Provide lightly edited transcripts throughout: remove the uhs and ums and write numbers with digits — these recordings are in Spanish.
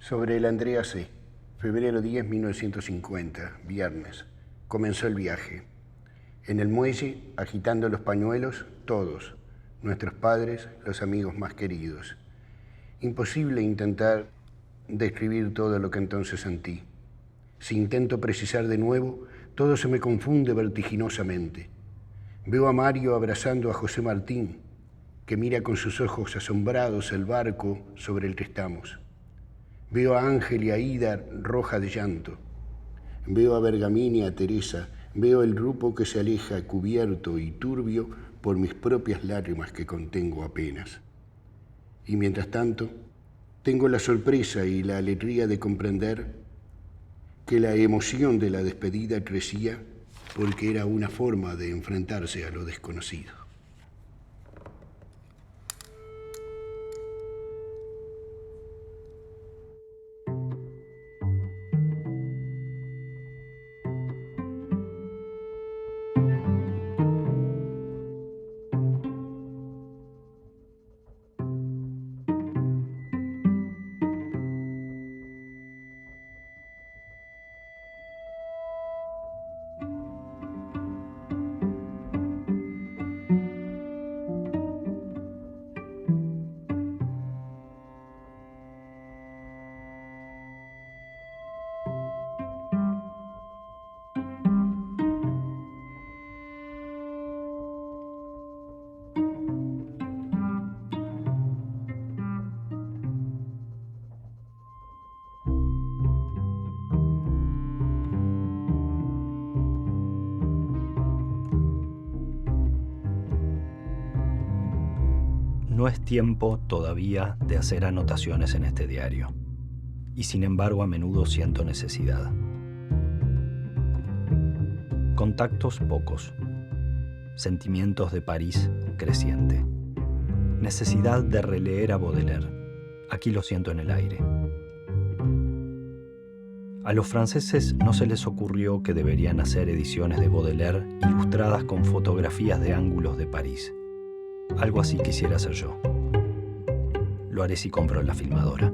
Sobre el Andrea C. Febrero 10, 1950, viernes. Comenzó el viaje. En el muelle, agitando los pañuelos, todos, nuestros padres, los amigos más queridos. Imposible intentar describir todo lo que entonces sentí. Si intento precisar de nuevo, todo se me confunde vertiginosamente. Veo a Mario abrazando a José Martín, que mira con sus ojos asombrados el barco sobre el que estamos. Veo a Ángel y a Ida roja de llanto. Veo a Bergamín y a Teresa. Veo el grupo que se aleja cubierto y turbio por mis propias lágrimas que contengo apenas. Y mientras tanto, tengo la sorpresa y la alegría de comprender que la emoción de la despedida crecía porque era una forma de enfrentarse a lo desconocido. No es tiempo todavía de hacer anotaciones en este diario, y sin embargo a menudo siento necesidad. Contactos pocos. Sentimientos de París creciente. Necesidad de releer a Baudelaire. Aquí lo siento en el aire. A los franceses no se les ocurrió que deberían hacer ediciones de Baudelaire ilustradas con fotografías de ángulos de París. Algo así quisiera hacer yo. Lo haré si compro la filmadora.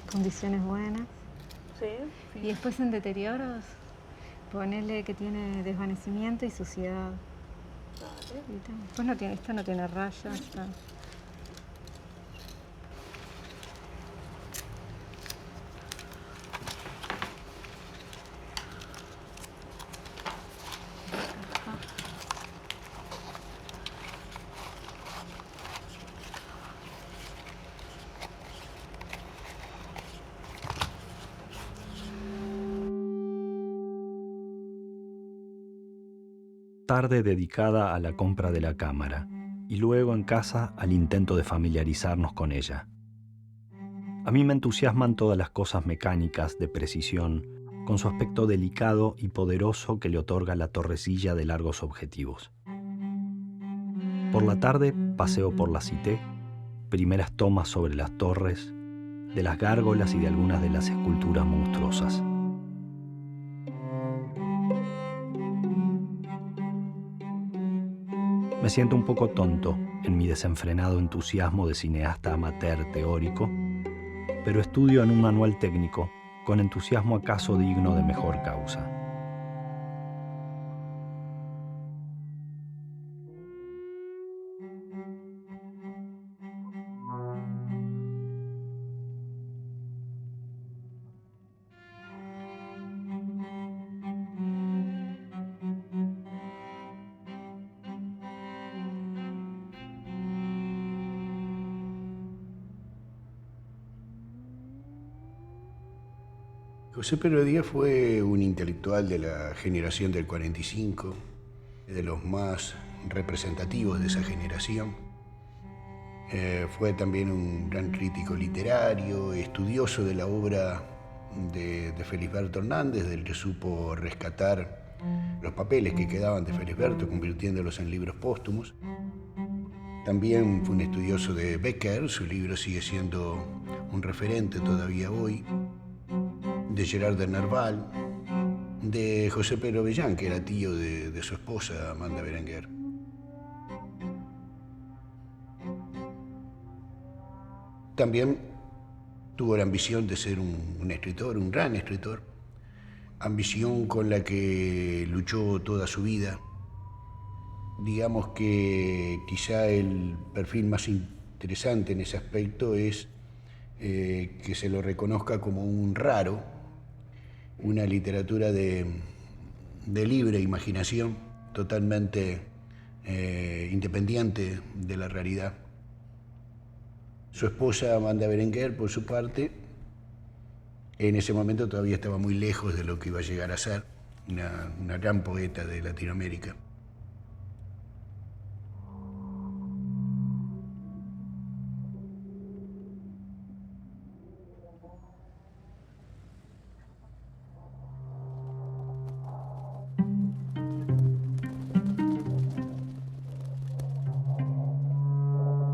Condiciones buenas. Sí. Y después en deterioros, ponerle que tiene desvanecimiento y suciedad. Vale. Pues no tiene, esta no tiene rayas. Esta. Tarde dedicada a la compra de la cámara y luego en casa al intento de familiarizarnos con ella. A mí me entusiasman todas las cosas mecánicas de precisión, con su aspecto delicado y poderoso que le otorga la torrecilla de largos objetivos. Por la tarde paseo por la Cité, primeras tomas sobre las torres, de las gárgolas y de algunas de las esculturas monstruosas. Me siento un poco tonto en mi desenfrenado entusiasmo de cineasta amateur teórico, pero estudio en un manual técnico con entusiasmo acaso digno de mejor causa. José Pedro Díaz fue un intelectual de la generación del 45, de los más representativos de esa generación. Fue también un gran crítico literario, estudioso de la obra de Felisberto Hernández, del que supo rescatar los papeles que quedaban de Felisberto, convirtiéndolos en libros póstumos. También fue un estudioso de Becker, su libro sigue siendo un referente todavía hoy, de Gerard de Nerval, de José Pedro Bellán, que era tío de su esposa, Amanda Berenguer. También tuvo la ambición de ser un escritor, un gran escritor, ambición con la que luchó toda su vida. Digamos que quizá el perfil más interesante en ese aspecto es que se lo reconozca como un raro, una literatura de libre imaginación, totalmente independiente de la realidad. Su esposa, Amanda Berenguer, por su parte, en ese momento todavía estaba muy lejos de lo que iba a llegar a ser una gran poeta de Latinoamérica.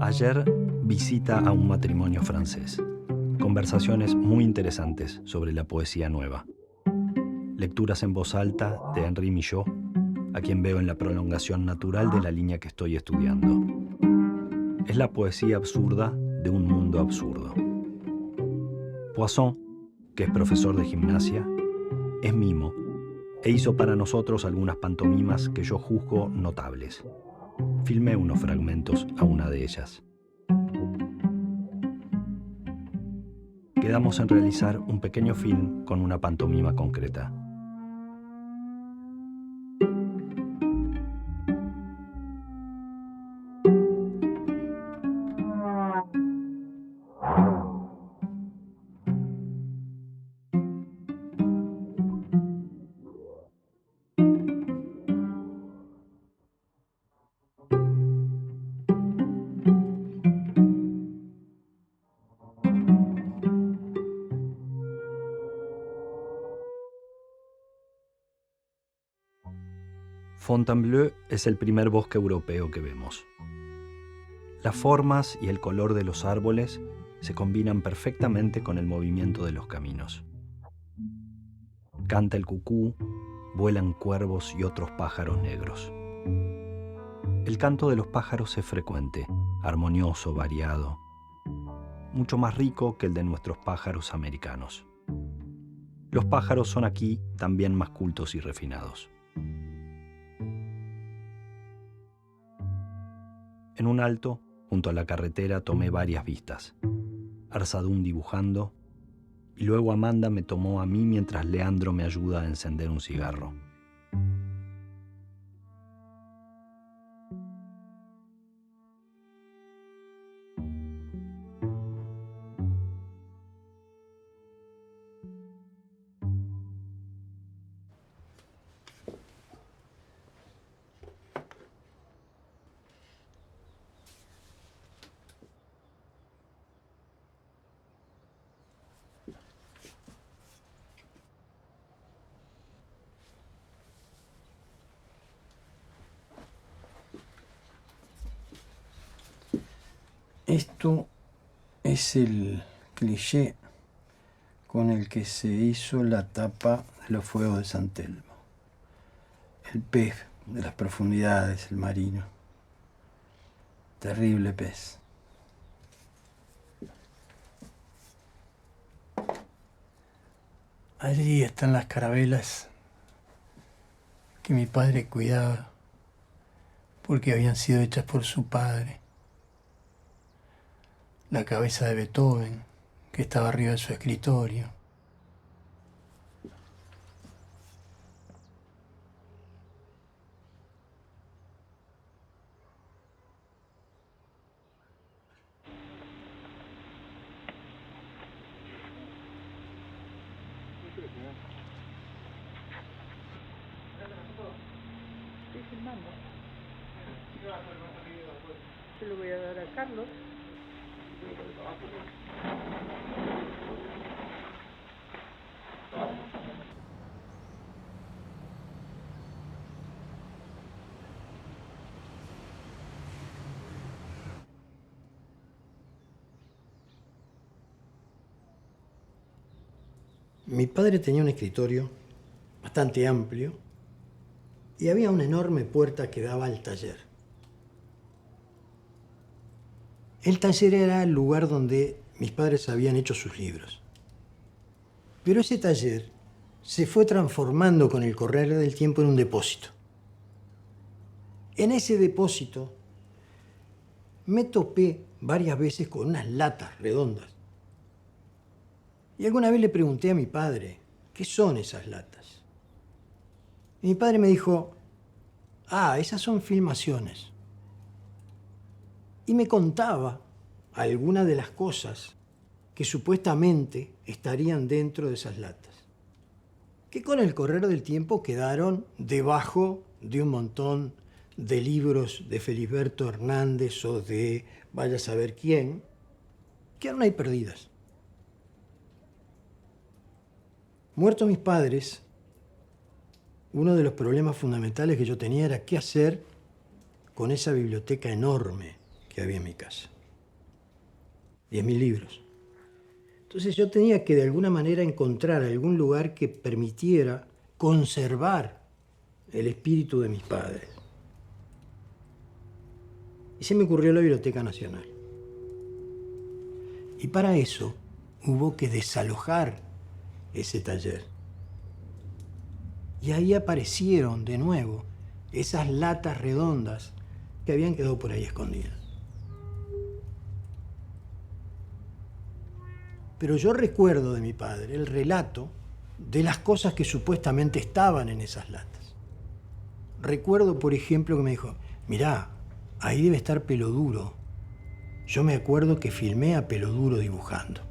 Ayer, visita a un matrimonio francés. Conversaciones muy interesantes sobre la poesía nueva. Lecturas en voz alta de Henri Millot, a quien veo en la prolongación natural de la línea que estoy estudiando. Es la poesía absurda de un mundo absurdo. Poisson, que es profesor de gimnasia, es mimo e hizo para nosotros algunas pantomimas que yo juzgo notables. Filmé unos fragmentos a una de ellas. Quedamos en realizar un pequeño film con una pantomima concreta. Fontainebleau es el primer bosque europeo que vemos. Las formas y el color de los árboles se combinan perfectamente con el movimiento de los caminos. Canta el cucú, vuelan cuervos y otros pájaros negros. El canto de los pájaros es frecuente, armonioso, variado, mucho más rico que el de nuestros pájaros americanos. Los pájaros son aquí también más cultos y refinados. En un alto, junto a la carretera, tomé varias vistas. Arzadún dibujando, y luego Amanda me tomó a mí mientras Leandro me ayuda a encender un cigarro. Esto es el cliché con el que se hizo la tapa de Los Fuegos de San Telmo. El pez de las profundidades, el marino. Terrible pez. Allí están las carabelas que mi padre cuidaba porque habían sido hechas por su padre. La cabeza de Beethoven, que estaba arriba de su escritorio. Estoy filmando. Se lo voy a dar a Carlos. Mi padre tenía un escritorio bastante amplio y había una enorme puerta que daba al taller. El taller era el lugar donde mis padres habían hecho sus libros. Pero ese taller se fue transformando con el correr del tiempo en un depósito. En ese depósito me topé varias veces con unas latas redondas. Y alguna vez le pregunté a mi padre, ¿qué son esas latas? Y mi padre me dijo, esas son filmaciones. Y me contaba algunas de las cosas que supuestamente estarían dentro de esas latas, que con el correr del tiempo quedaron debajo de un montón de libros de Felisberto Hernández o de vaya a saber quién, quedaron ahí perdidas. Muertos mis padres, uno de los problemas fundamentales que yo tenía era qué hacer con esa biblioteca enorme que había en mi casa. 10.000 libros. Entonces yo tenía que de alguna manera encontrar algún lugar que permitiera conservar el espíritu de mis padres. Y se me ocurrió la Biblioteca Nacional. Y para eso hubo que desalojar ese taller. Y ahí aparecieron de nuevo esas latas redondas que habían quedado por ahí escondidas. Pero yo recuerdo de mi padre el relato de las cosas que supuestamente estaban en esas latas. Recuerdo, por ejemplo, que me dijo, mirá, ahí debe estar Peloduro. Yo me acuerdo que filmé a Peloduro dibujando.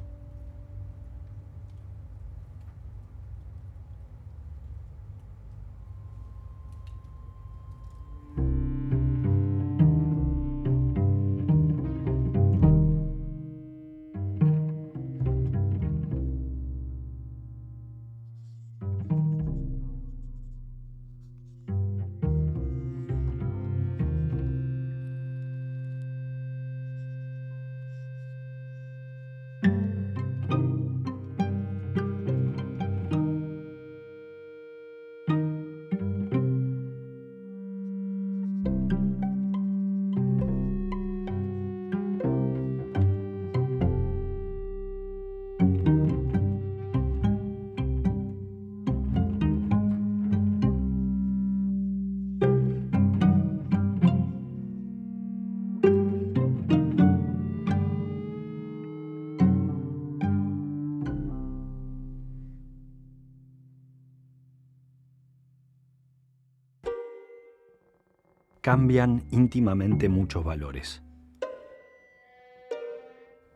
Cambian íntimamente muchos valores.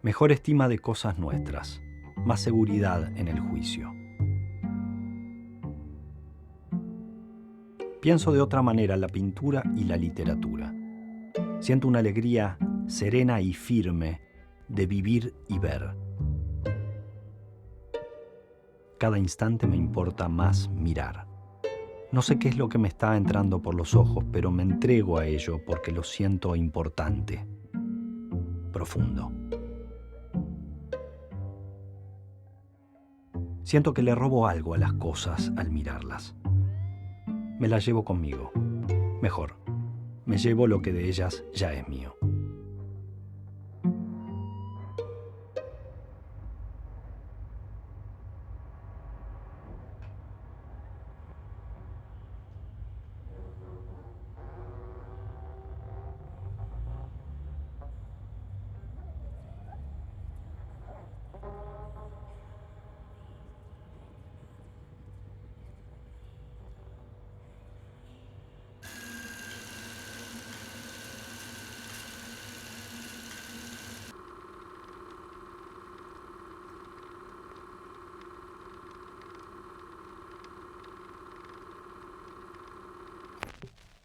Mejor estima de cosas nuestras, más seguridad en el juicio. Pienso de otra manera la pintura y la literatura. Siento una alegría serena y firme de vivir y ver. Cada instante me importa más mirar. No sé qué es lo que me está entrando por los ojos, pero me entrego a ello porque lo siento importante, profundo. Siento que le robo algo a las cosas al mirarlas. Me las llevo conmigo. Mejor, me llevo lo que de ellas ya es mío.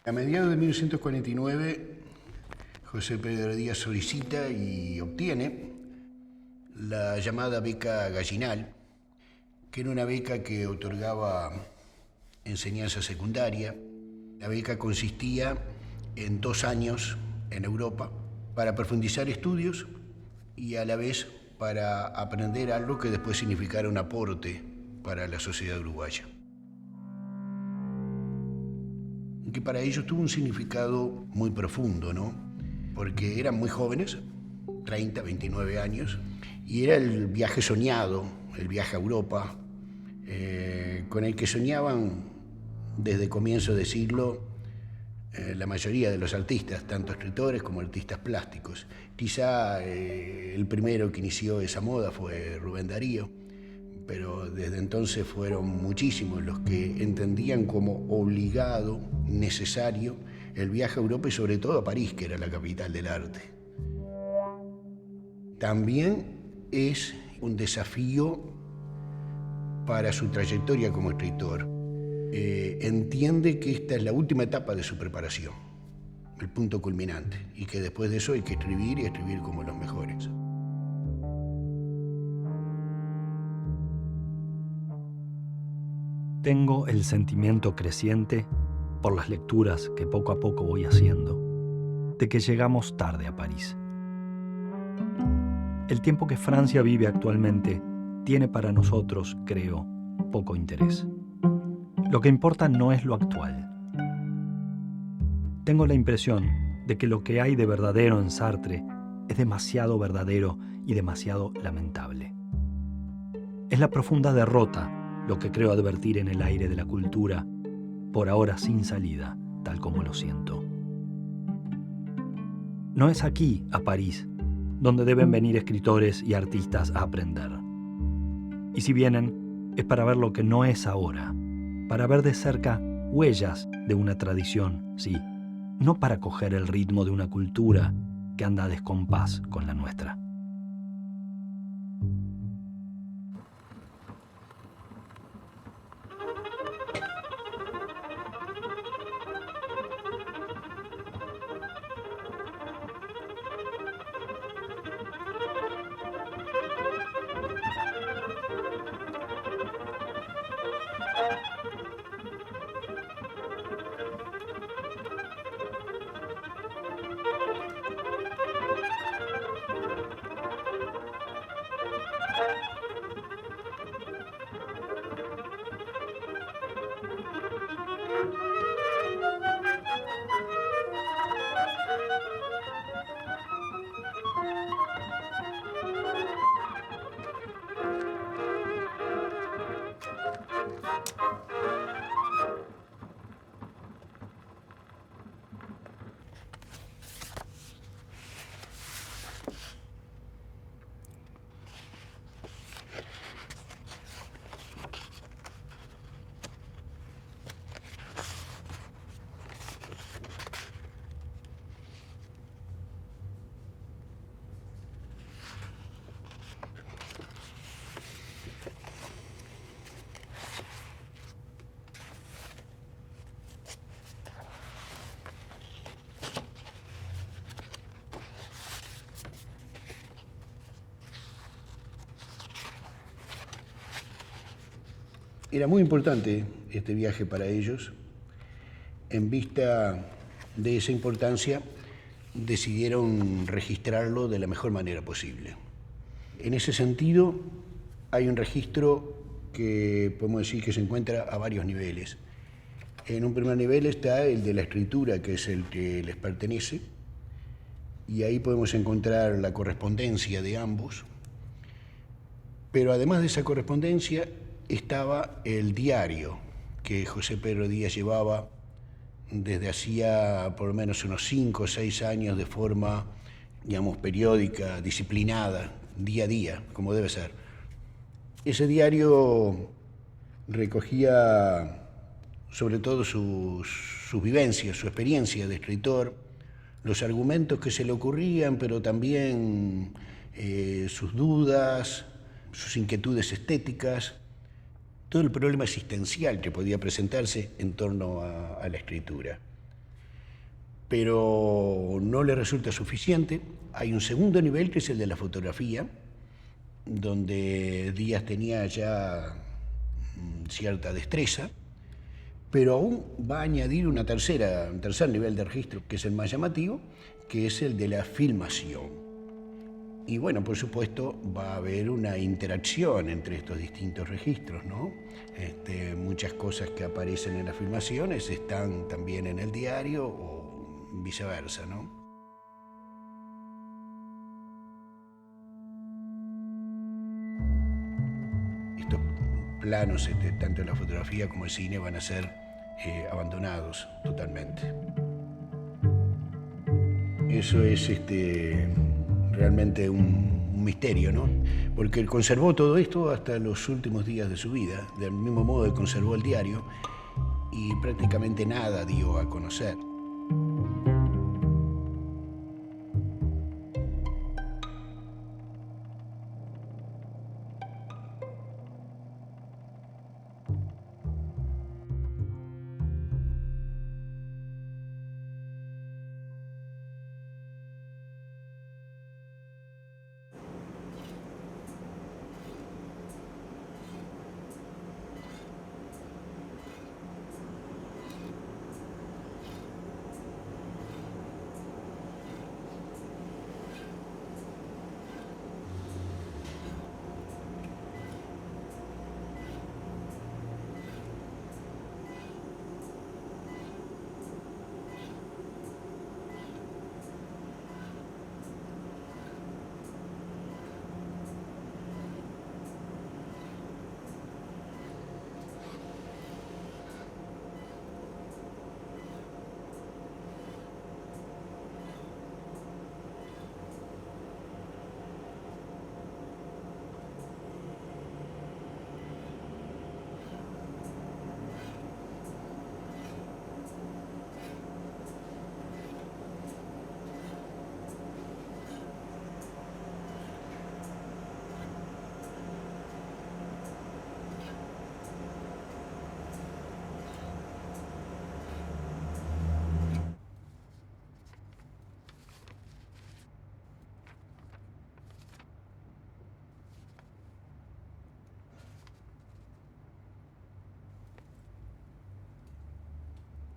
A mediados de 1949, José Pedro Díaz solicita y obtiene la llamada beca Gallinal, que era una beca que otorgaba enseñanza secundaria. La beca consistía en 2 años en Europa para profundizar estudios y a la vez para aprender algo que después significara un aporte para la sociedad uruguaya. Que para ellos tuvo un significado muy profundo, ¿no? Porque eran muy jóvenes, 30, 29 años, Y era el viaje soñado, el viaje a Europa, con el que soñaban desde comienzo de siglo la mayoría de los artistas, tanto escritores como artistas plásticos. Quizá el primero que inició esa moda fue Rubén Darío, pero desde entonces fueron muchísimos los que entendían como obligado, necesario, el viaje a Europa y sobre todo a París, que era la capital del arte. También es un desafío para su trayectoria como escritor. Entiende que esta es la última etapa de su preparación, el punto culminante, y que después de eso hay que escribir y escribir como los mejores. Tengo el sentimiento creciente, por las lecturas que poco a poco voy haciendo, de que llegamos tarde a París. El tiempo que Francia vive actualmente tiene para nosotros, creo, poco interés. Lo que importa no es lo actual. Tengo la impresión de que lo que hay de verdadero en Sartre es demasiado verdadero y demasiado lamentable. Es la profunda derrota lo que creo advertir en el aire de la cultura, por ahora sin salida, tal como lo siento. No es aquí, a París, donde deben venir escritores y artistas a aprender. Y si vienen, es para ver lo que no es ahora, para ver de cerca huellas de una tradición, sí, no para coger el ritmo de una cultura que anda a descompás con la nuestra. Era muy importante este viaje para ellos. En vista de esa importancia, decidieron registrarlo de la mejor manera posible. En ese sentido, hay un registro que podemos decir que se encuentra a varios niveles. En un primer nivel está el de la escritura, que es el que les pertenece, y ahí podemos encontrar la correspondencia de ambos. Pero además de esa correspondencia, estaba el diario que José Pedro Díaz llevaba desde hacía por lo menos unos 5 o 6 años de forma, digamos, periódica, disciplinada, día a día, como debe ser. Ese diario recogía sobre todo sus vivencias, su experiencia de escritor, los argumentos que se le ocurrían, pero también sus dudas, sus inquietudes estéticas, todo el problema existencial que podía presentarse en torno a la escritura. Pero no le resulta suficiente. Hay un segundo nivel, que es el de la fotografía, donde Díaz tenía ya cierta destreza, pero aún va a añadir un tercer nivel de registro, que es el más llamativo, que es el de la filmación. Y bueno, por supuesto, va a haber una interacción entre estos distintos registros, ¿no? Muchas cosas que aparecen en las filmaciones están también en el diario o viceversa, ¿no? planos, tanto la fotografía como el cine, van a ser abandonados totalmente. Eso es realmente un misterio, ¿no? Porque él conservó todo esto hasta los últimos días de su vida, del mismo modo que conservó el diario y prácticamente nada dio a conocer.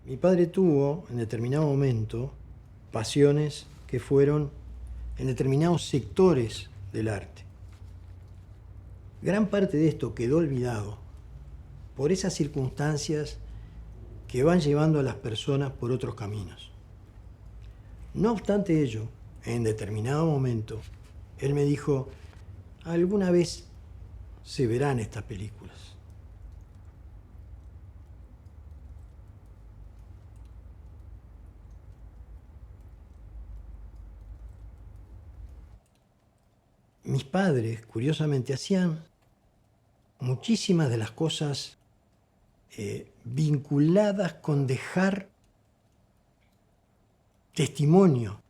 Mi padre tuvo, en determinado momento, pasiones que fueron en determinados sectores del arte. Gran parte de esto quedó olvidado por esas circunstancias que van llevando a las personas por otros caminos. No obstante ello, en determinado momento, él me dijo, alguna vez se verán estas películas. Mis padres, curiosamente, hacían muchísimas de las cosas vinculadas con dejar testimonio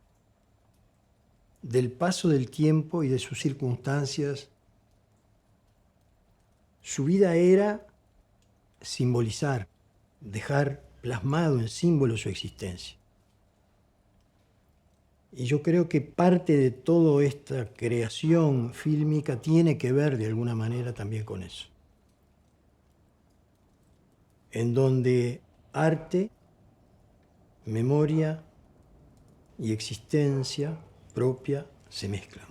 del paso del tiempo y de sus circunstancias. Su vida era simbolizar, dejar plasmado en símbolo su existencia. Y yo creo que parte de toda esta creación fílmica tiene que ver de alguna manera también con eso. En donde arte, memoria y existencia propia se mezclan.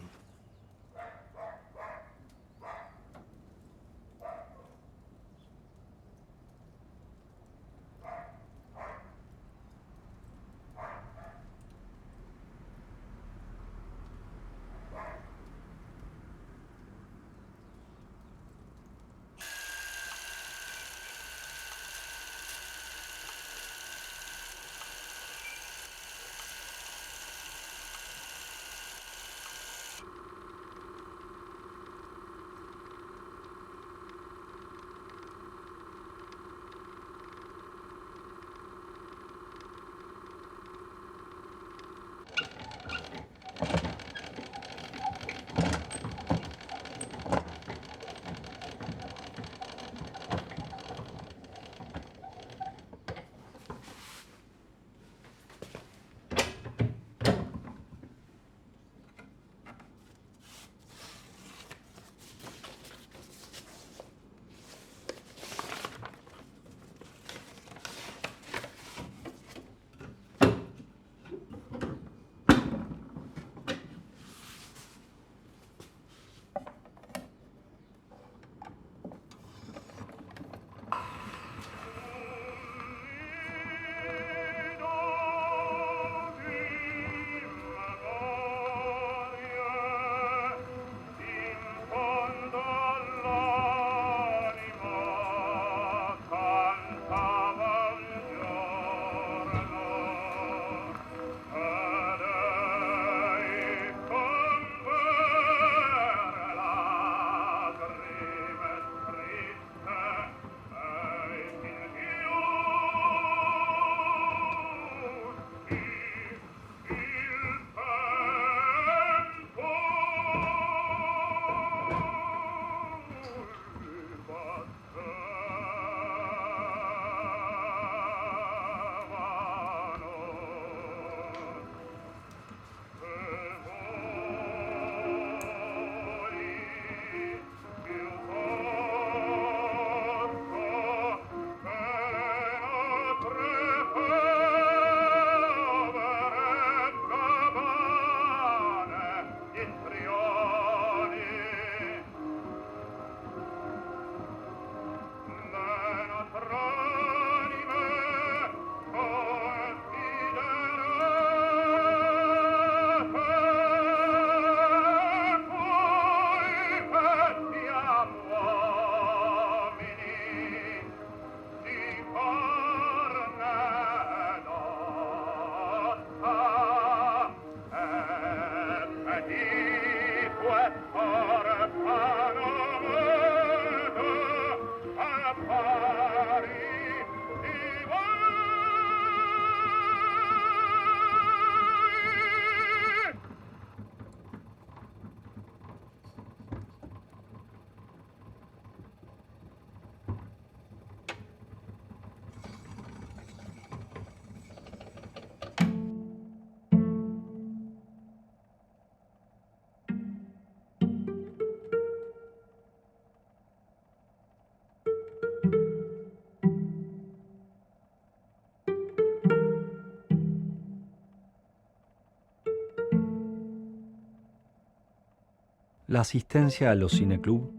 La asistencia a los cineclub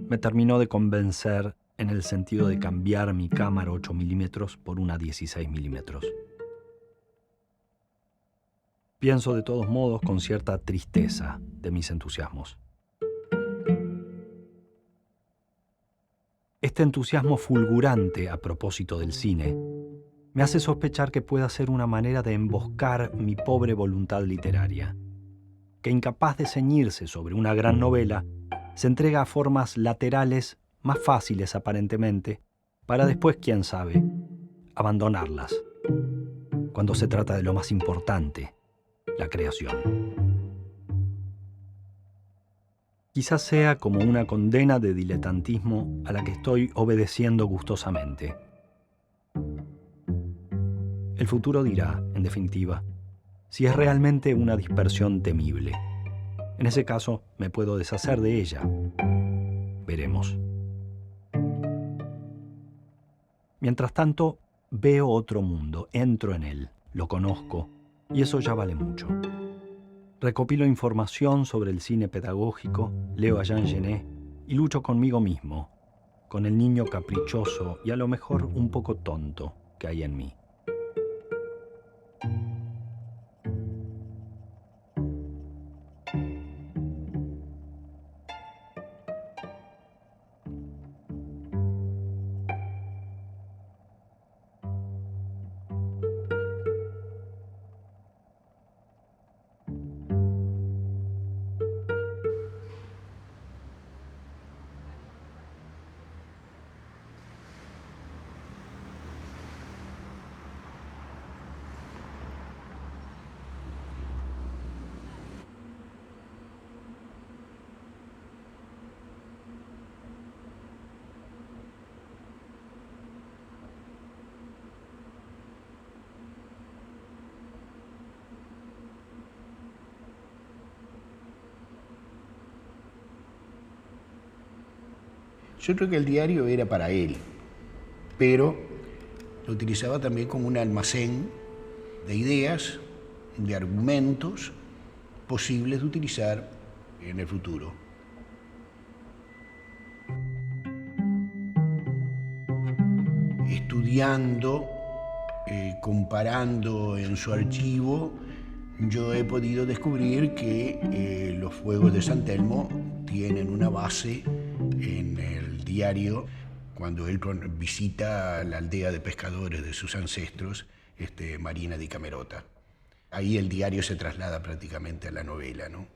me terminó de convencer en el sentido de cambiar mi cámara 8 milímetros por una 16 milímetros. Pienso de todos modos con cierta tristeza de mis entusiasmos. Este entusiasmo fulgurante a propósito del cine me hace sospechar que pueda ser una manera de emboscar mi pobre voluntad literaria, que incapaz de ceñirse sobre una gran novela, se entrega a formas laterales más fáciles aparentemente, para después, quién sabe, abandonarlas, cuando se trata de lo más importante, la creación. Quizás sea como una condena de diletantismo a la que estoy obedeciendo gustosamente. El futuro dirá, en definitiva, si es realmente una dispersión temible. En ese caso, me puedo deshacer de ella. Veremos. Mientras tanto, veo otro mundo, entro en él, lo conozco, y eso ya vale mucho. Recopilo información sobre el cine pedagógico, leo a Jean Genet y lucho conmigo mismo, con el niño caprichoso y a lo mejor un poco tonto que hay en mí. Yo creo que el diario era para él, pero lo utilizaba también como un almacén de ideas, de argumentos posibles de utilizar en el futuro. Estudiando, comparando en su archivo, yo he podido descubrir que los fuegos de San Telmo tienen una base en el diario cuando él visita la aldea de pescadores de sus ancestros, Marina di Camerota. Ahí el diario se traslada prácticamente a la novela, ¿no?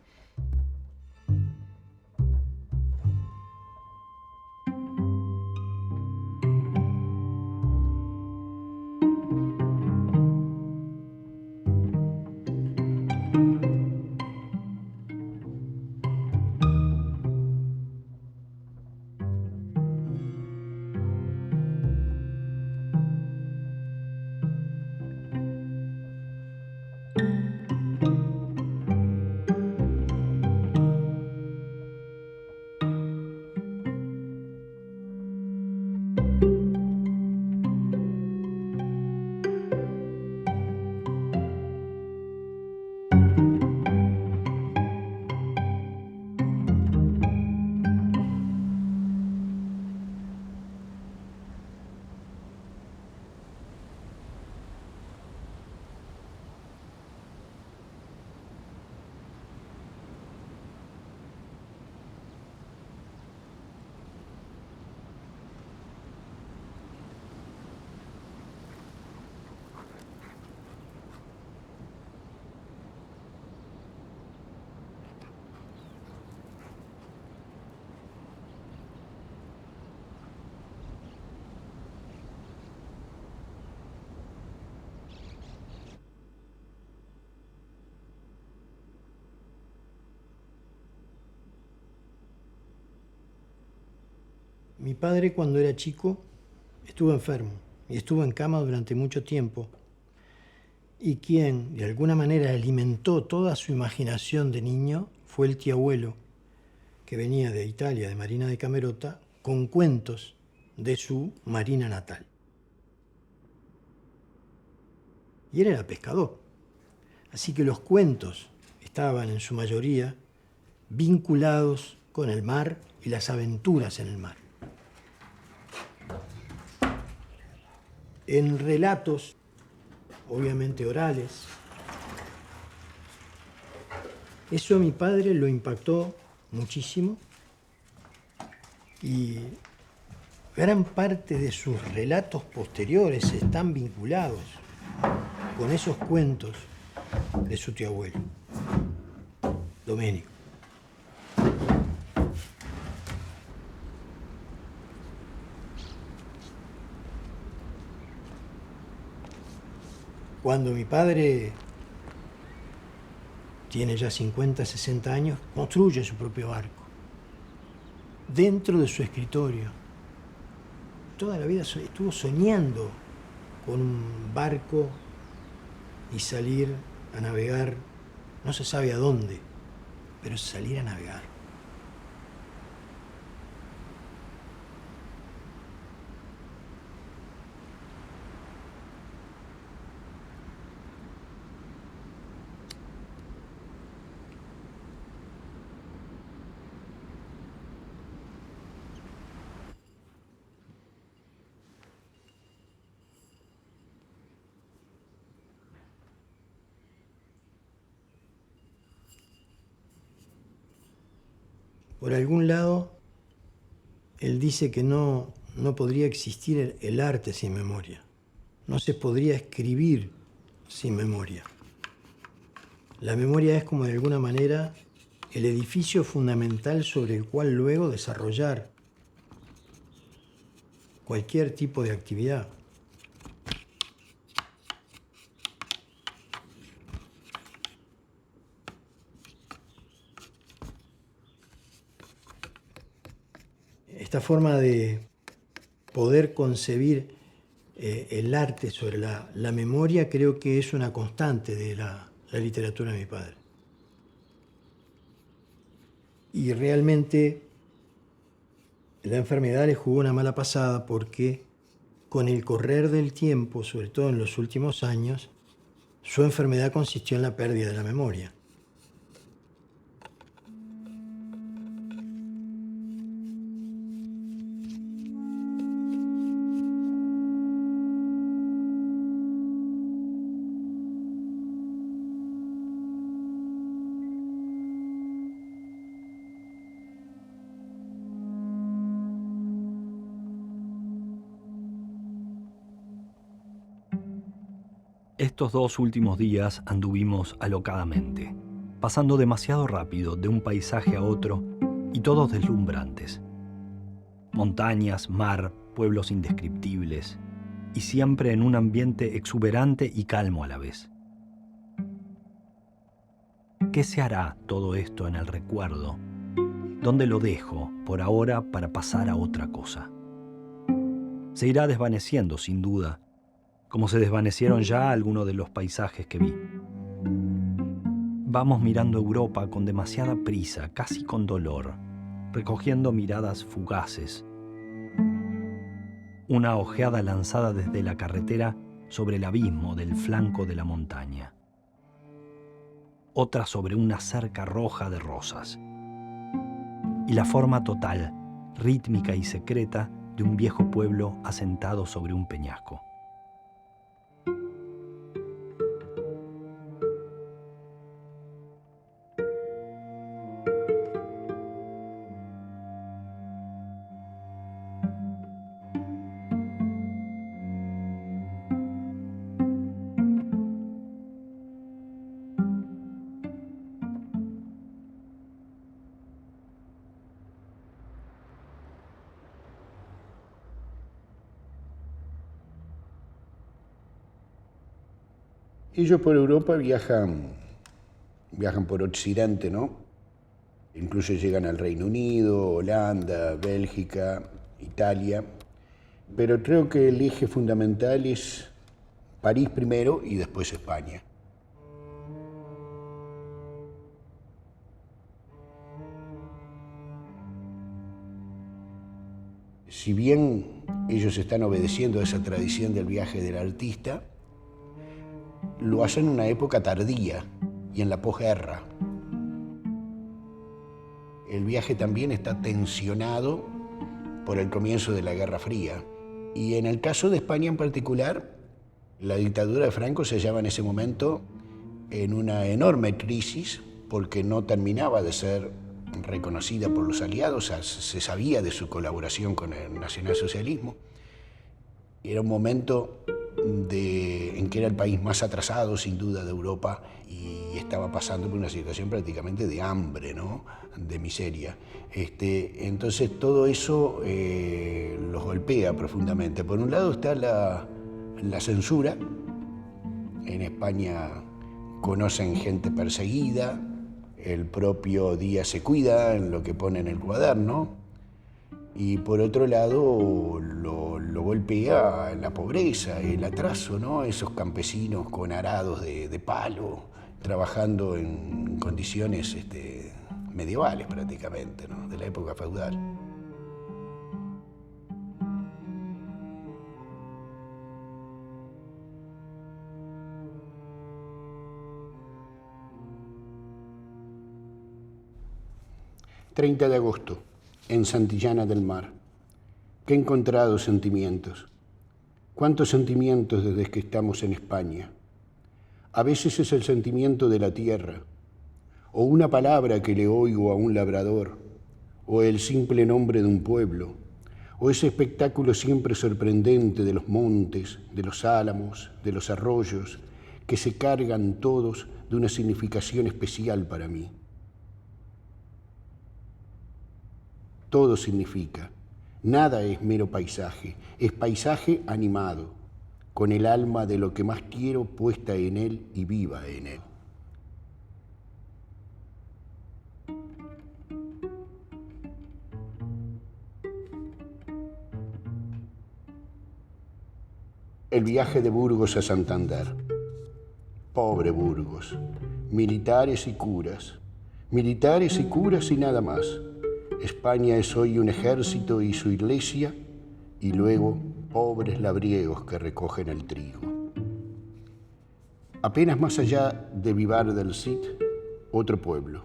Mi padre, cuando era chico, estuvo enfermo y estuvo en cama durante mucho tiempo. Y quien, de alguna manera, alimentó toda su imaginación de niño fue el tío abuelo, que venía de Italia, de Marina di Camerota, con cuentos de su Marina natal. Y él era pescador. Así que los cuentos estaban, en su mayoría, vinculados con el mar y las aventuras en el mar. En relatos, obviamente orales, eso a mi padre lo impactó muchísimo y gran parte de sus relatos posteriores están vinculados con esos cuentos de su tío abuelo, Domenico. Cuando mi padre tiene ya 50, 60 años, construye su propio barco, dentro de su escritorio. Toda la vida estuvo soñando con un barco y salir a navegar, no se sabe a dónde, pero salir a navegar. Por algún lado, él dice que no podría existir el arte sin memoria. No se podría escribir sin memoria. La memoria es como de alguna manera el edificio fundamental sobre el cual luego desarrollar cualquier tipo de actividad. Esta forma de poder concebir el arte sobre la memoria creo que es una constante de la literatura de mi padre. Y realmente la enfermedad le jugó una mala pasada porque con el correr del tiempo, sobre todo en los últimos años, su enfermedad consistió en la pérdida de la memoria. Estos 2 últimos días anduvimos alocadamente, pasando demasiado rápido de un paisaje a otro y todos deslumbrantes. Montañas, mar, pueblos indescriptibles, y siempre en un ambiente exuberante y calmo a la vez. ¿Qué se hará todo esto en el recuerdo? ¿Dónde lo dejo por ahora para pasar a otra cosa? Se irá desvaneciendo, sin duda, como se desvanecieron ya algunos de los paisajes que vi. Vamos mirando Europa con demasiada prisa, casi con dolor, recogiendo miradas fugaces. Una ojeada lanzada desde la carretera sobre el abismo del flanco de la montaña. Otra sobre una cerca roja de rosas. Y la forma total, rítmica y secreta de un viejo pueblo asentado sobre un peñasco. Ellos por Europa viajan por Occidente, ¿no? Incluso llegan al Reino Unido, Holanda, Bélgica, Italia. Pero creo que el eje fundamental es París primero y después España. Si bien ellos están obedeciendo a esa tradición del viaje del artista, lo hacen en una época tardía y en la posguerra. El viaje también está tensionado por el comienzo de la Guerra Fría. Y en el caso de España en particular, la dictadura de Franco se hallaba en ese momento en una enorme crisis porque no terminaba de ser reconocida por los aliados, se sabía de su colaboración con el nacionalsocialismo. Era un momento en que era el país más atrasado, sin duda, de Europa, y estaba pasando por una situación prácticamente de hambre, ¿no? De miseria. Entonces todo eso los golpea profundamente. Por un lado está la censura. En España conocen gente perseguida, el propio Díaz se cuida en lo que pone en el cuaderno, y por otro lado lo golpea la pobreza, el atraso, ¿no? Esos campesinos con arados de palo, trabajando en condiciones medievales prácticamente, ¿no? De la época feudal. ...30 de agosto... en Santillana del Mar. Qué encontrados sentimientos. Cuántos sentimientos desde que estamos en España. A veces es el sentimiento de la tierra, o una palabra que le oigo a un labrador, o el simple nombre de un pueblo, o ese espectáculo siempre sorprendente de los montes, de los álamos, de los arroyos, que se cargan todos de una significación especial para mí. Todo significa, nada es mero paisaje, es paisaje animado, con el alma de lo que más quiero puesta en él y viva en él. El viaje de Burgos a Santander. Pobre Burgos, militares y curas y nada más. España es hoy un ejército y su iglesia, y luego pobres labriegos que recogen el trigo. Apenas más allá de Vivar del Cid, otro pueblo.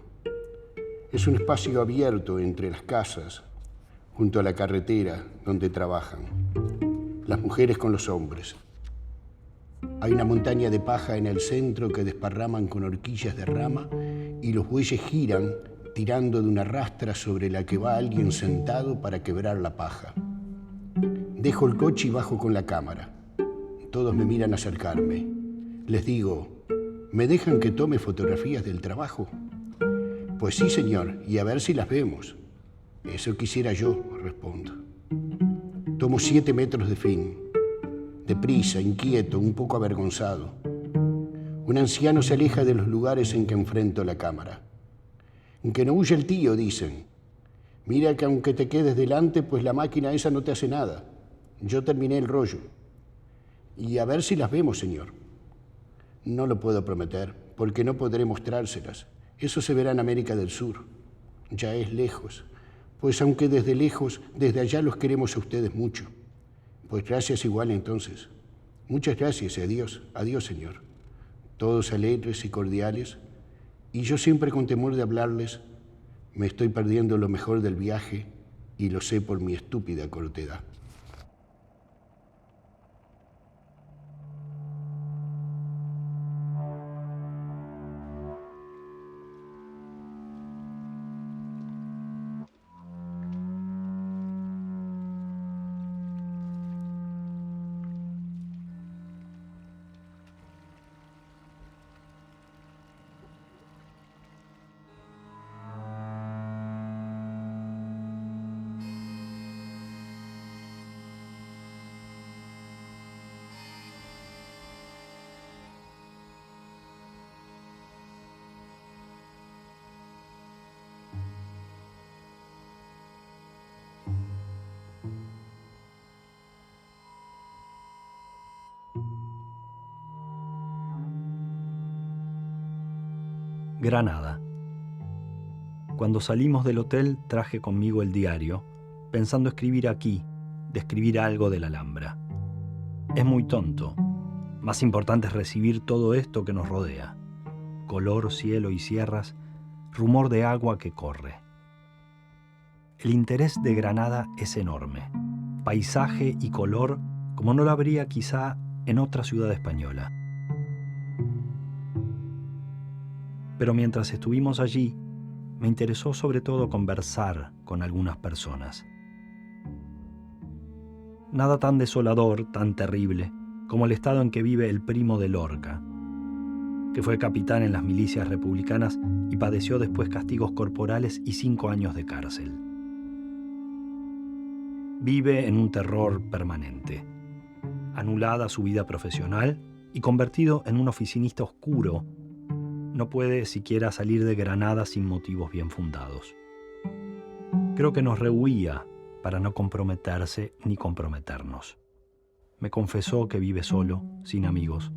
Es un espacio abierto entre las casas, junto a la carretera donde trabajan, las mujeres con los hombres. Hay una montaña de paja en el centro que desparraman con horquillas de rama y los bueyes giran tirando de una rastra sobre la que va alguien sentado para quebrar la paja. Dejo el coche y bajo con la cámara. Todos me miran acercarme. Les digo, ¿me dejan que tome fotografías del trabajo? Pues sí, señor, y a ver si las vemos. Eso quisiera yo, respondo. Tomo 7 metros de film. Deprisa, inquieto, un poco avergonzado. Un anciano se aleja de los lugares en que enfrento la cámara. Que no huya el tío, dicen. Mira que aunque te quedes delante, pues la máquina esa no te hace nada. Yo terminé el rollo. Y a ver si las vemos, señor. No lo puedo prometer, porque no podré mostrárselas. Eso se verá en América del Sur. Ya es lejos. Pues aunque desde lejos, desde allá los queremos a ustedes mucho. Pues gracias igual entonces. Muchas gracias y adiós. Adiós, señor. Todos alegres y cordiales. Y yo siempre con temor de hablarles, me estoy perdiendo lo mejor del viaje y lo sé por mi estúpida cortedad. Granada. Cuando salimos del hotel traje conmigo el diario, pensando escribir aquí, describir algo de la Alhambra. Es muy tonto. Más importante es recibir todo esto que nos rodea. Color, cielo y sierras, rumor de agua que corre. El interés de Granada es enorme. Paisaje y color como no lo habría quizá en otra ciudad española. Pero mientras estuvimos allí, me interesó sobre todo conversar con algunas personas. Nada tan desolador, tan terrible, como el estado en que vive el primo de Lorca, que fue capitán en las milicias republicanas y padeció después castigos corporales y 5 años de cárcel. Vive en un terror permanente, anulada su vida profesional y convertido en un oficinista oscuro. No puede siquiera salir de Granada sin motivos bien fundados. Creo que nos rehuía para no comprometerse ni comprometernos. Me confesó que vive solo, sin amigos,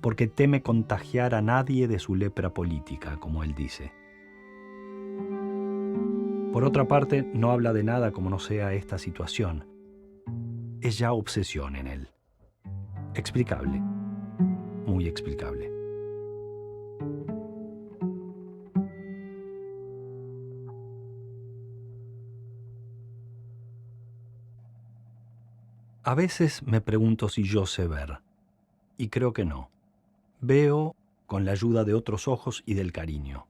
porque teme contagiar a nadie de su lepra política, como él dice. Por otra parte, no habla de nada como no sea esta situación. Es ya obsesión en él. Explicable, muy explicable. A veces me pregunto si yo sé ver, y creo que no. Veo con la ayuda de otros ojos y del cariño.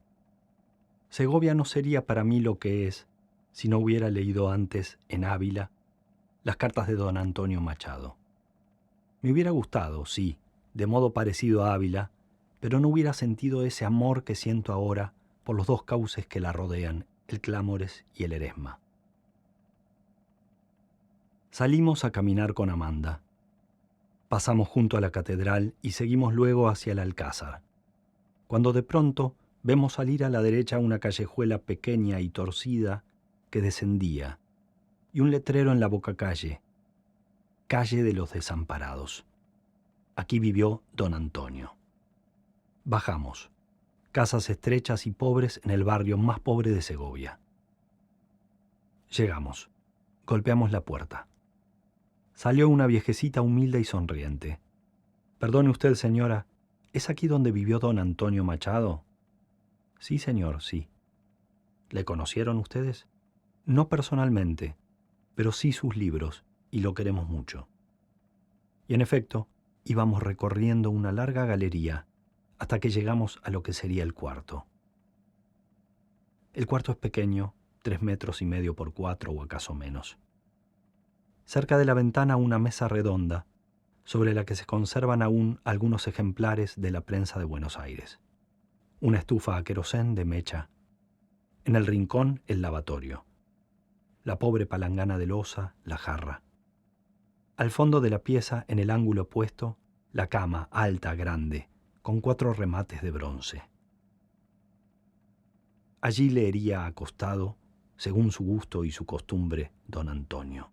Segovia no sería para mí lo que es si no hubiera leído antes, en Ávila, las cartas de don Antonio Machado. Me hubiera gustado, sí, de modo parecido a Ávila, pero no hubiera sentido ese amor que siento ahora por los dos cauces que la rodean, el Clámores y el Eresma. Salimos a caminar con Amanda. Pasamos junto a la catedral y seguimos luego hacia el Alcázar, cuando de pronto vemos salir a la derecha una callejuela pequeña y torcida que descendía, y un letrero en la bocacalle, Calle de los Desamparados. Aquí vivió don Antonio. Bajamos. Casas estrechas y pobres en el barrio más pobre de Segovia. Llegamos. Golpeamos la puerta. Salió una viejecita humilde y sonriente. «Perdone usted, señora, ¿es aquí donde vivió don Antonio Machado?» «Sí, señor, sí». «¿Le conocieron ustedes?» «No personalmente, pero sí sus libros, y lo queremos mucho». Y en efecto, íbamos recorriendo una larga galería hasta que llegamos a lo que sería el cuarto. El cuarto es pequeño, 3,5 metros por 4 o acaso menos. Cerca de la ventana una mesa redonda, sobre la que se conservan aún algunos ejemplares de la prensa de Buenos Aires. Una estufa a querosén de mecha. En el rincón, el lavatorio. La pobre palangana de loza, la jarra. Al fondo de la pieza, en el ángulo opuesto, la cama, alta, grande, con 4 remates de bronce. Allí leería acostado, según su gusto y su costumbre, don Antonio.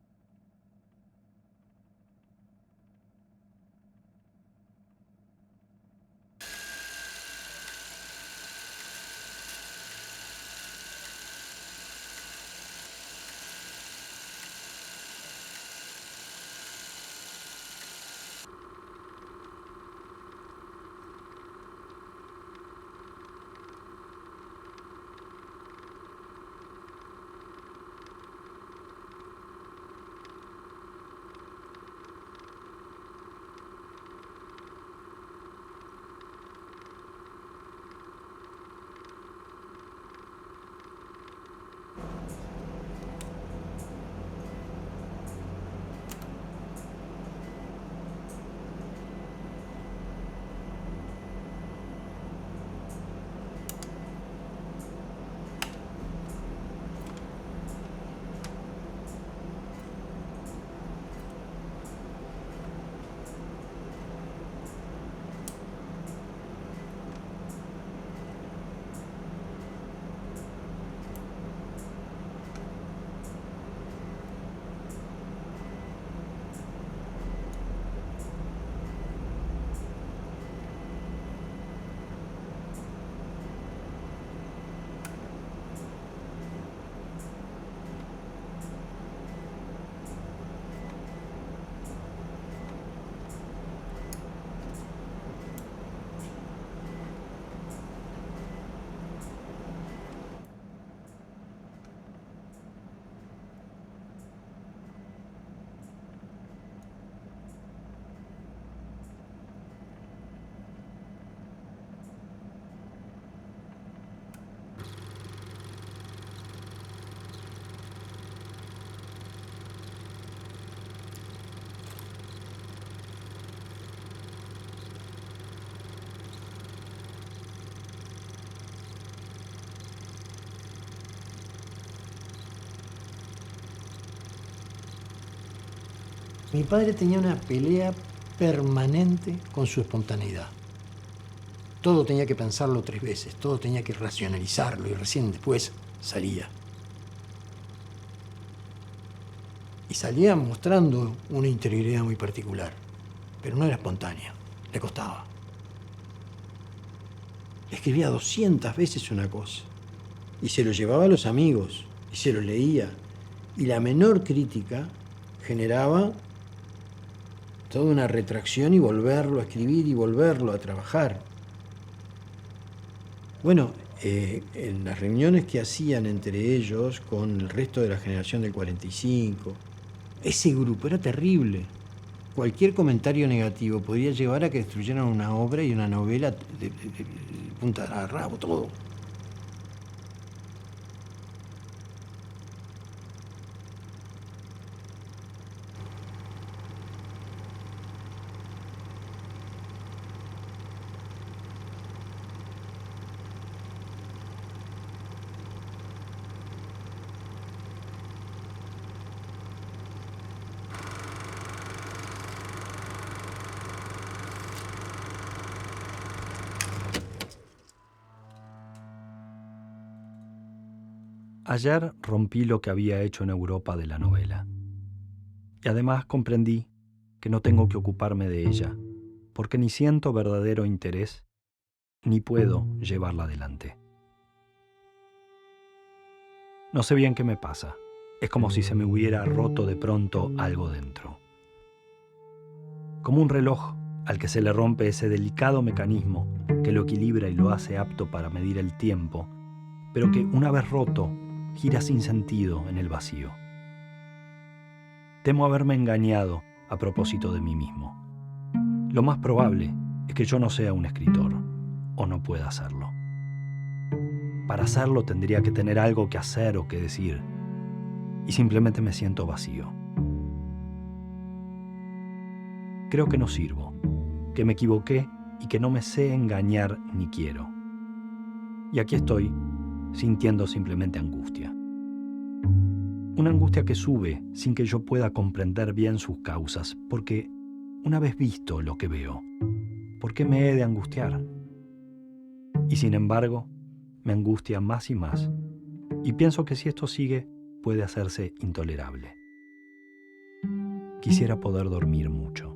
Mi padre tenía una pelea permanente con su espontaneidad. Todo tenía que pensarlo 3 veces, todo tenía que racionalizarlo y recién después salía. Y salía mostrando una interioridad muy particular, pero no era espontánea, le costaba. Escribía 200 veces una cosa y se lo llevaba a los amigos y se lo leía. Y la menor crítica generaba toda una retracción y volverlo a escribir y volverlo a trabajar. Bueno, en las reuniones que hacían entre ellos con el resto de la generación del 45, ese grupo era terrible. Cualquier comentario negativo podría llevar a que destruyeran una obra y una novela de punta a rabo, todo. Ayer rompí lo que había hecho en Europa de la novela. Y además comprendí que no tengo que ocuparme de ella, porque ni siento verdadero interés, ni puedo llevarla adelante. No sé bien qué me pasa. Es como si se me hubiera roto de pronto algo dentro. Como un reloj al que se le rompe ese delicado mecanismo que lo equilibra y lo hace apto para medir el tiempo, pero que una vez roto, gira sin sentido en el vacío. Temo haberme engañado a propósito de mí mismo. Lo más probable es que yo no sea un escritor, o no pueda hacerlo. Para hacerlo tendría que tener algo que hacer o que decir, y simplemente me siento vacío. Creo que no sirvo, que me equivoqué y que no me sé engañar ni quiero. Y aquí estoy, sintiendo simplemente angustia. Una angustia que sube sin que yo pueda comprender bien sus causas, porque una vez visto lo que veo, ¿por qué me he de angustiar? Y sin embargo, me angustia más y más, y pienso que si esto sigue, puede hacerse intolerable. Quisiera poder dormir mucho.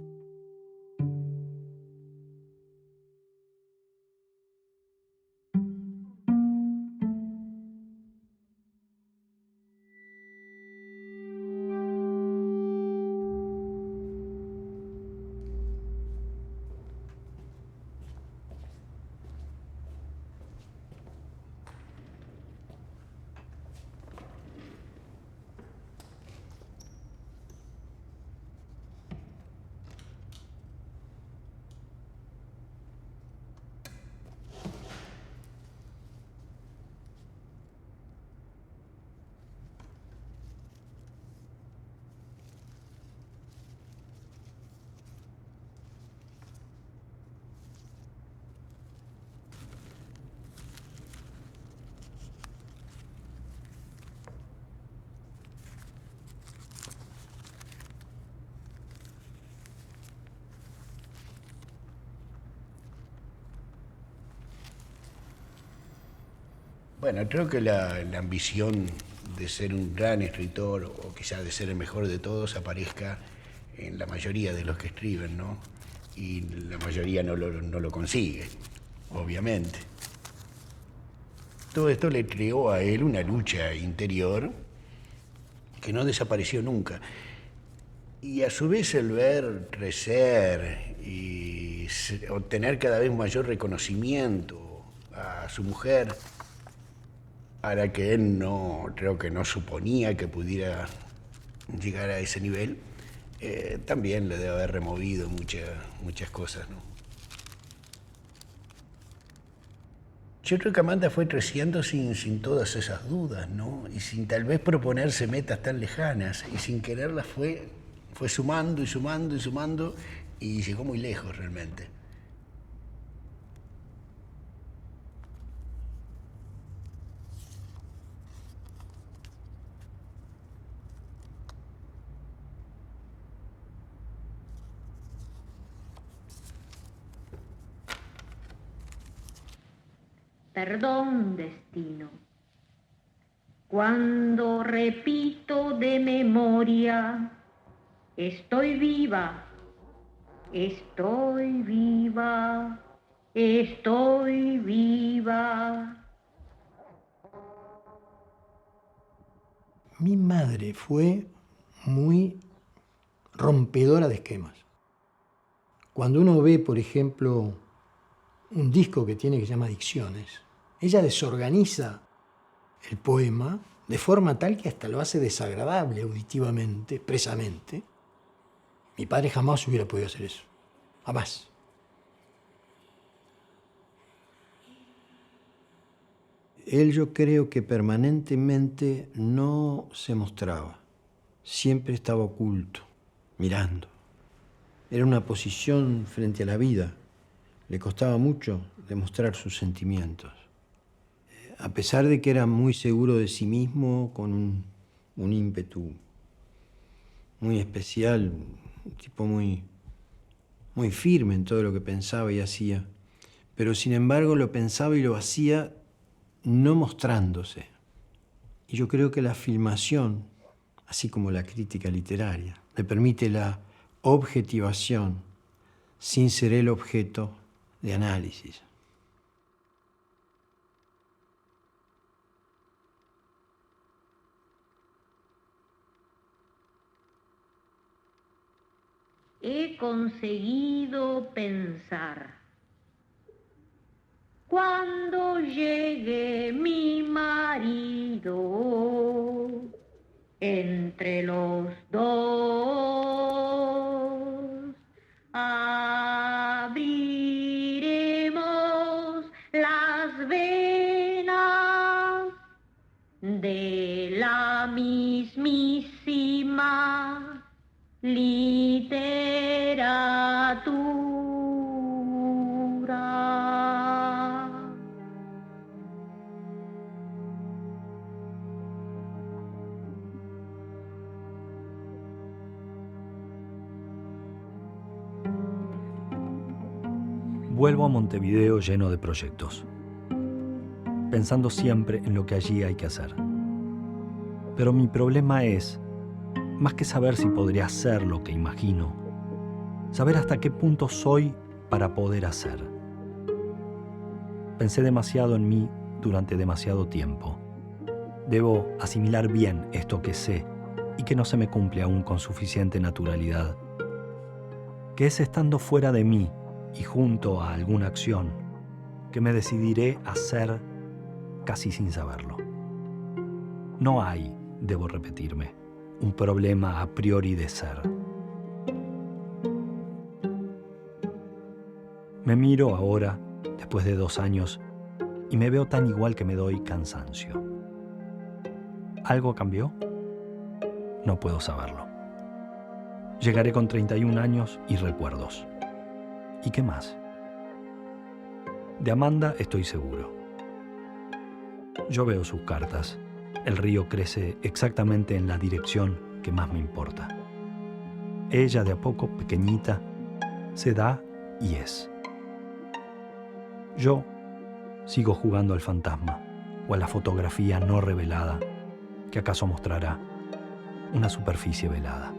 Bueno, creo que la ambición de ser un gran escritor o quizás de ser el mejor de todos aparezca en la mayoría de los que escriben, ¿no? Y la mayoría no lo consigue, obviamente. Todo esto le creó a él una lucha interior que no desapareció nunca. Y a su vez el ver crecer y obtener cada vez mayor reconocimiento a su mujer, a la que él creo que no suponía que pudiera llegar a ese nivel, también le debe haber removido muchas cosas, ¿no? Yo creo que Amanda fue creciendo sin todas esas dudas, ¿no? Y sin tal vez proponerse metas tan lejanas, y sin quererlas fue sumando y sumando y sumando, y llegó muy lejos realmente. perdón, destino. Cuando repito de memoria, estoy viva, estoy viva, estoy viva. Mi madre fue muy rompedora de esquemas. Cuando uno ve, por ejemplo, un disco que tiene que se llama Dicciones, ella desorganiza el poema de forma tal que hasta lo hace desagradable auditivamente, expresamente. Mi padre jamás hubiera podido hacer eso. Jamás. Él, yo creo que permanentemente no se mostraba. Siempre estaba oculto, mirando. Era una posición frente a la vida. Le costaba mucho demostrar sus sentimientos. A pesar de que era muy seguro de sí mismo, con un ímpetu muy especial, un tipo muy firme en todo lo que pensaba y hacía, pero sin embargo lo pensaba y lo hacía no mostrándose. Y yo creo que la filmación, así como la crítica literaria, le permite la objetivación sin ser el objeto de análisis. He conseguido pensar. Cuando llegue mi marido, entre los dos abriremos las venas de la mismísima literatura. Vuelvo a Montevideo lleno de proyectos, pensando siempre en lo que allí hay que hacer. Pero mi problema es, más que saber si podría hacer lo que imagino, saber hasta qué punto soy para poder hacer. Pensé demasiado en mí durante demasiado tiempo. Debo asimilar bien esto que sé y que no se me cumple aún con suficiente naturalidad, que es estando fuera de mí y junto a alguna acción que me decidiré a hacer casi sin saberlo. No hay, debo repetirme, un problema a priori de ser. Me miro ahora, después de 2 años, y me veo tan igual que me doy cansancio. ¿Algo cambió? No puedo saberlo. Llegaré con 31 años y recuerdos. ¿Y qué más? De Amanda estoy seguro. Yo veo sus cartas. El río crece exactamente en la dirección que más me importa. Ella, de a poco, pequeñita, se da y es. Yo sigo jugando al fantasma o a la fotografía no revelada que acaso mostrará una superficie velada.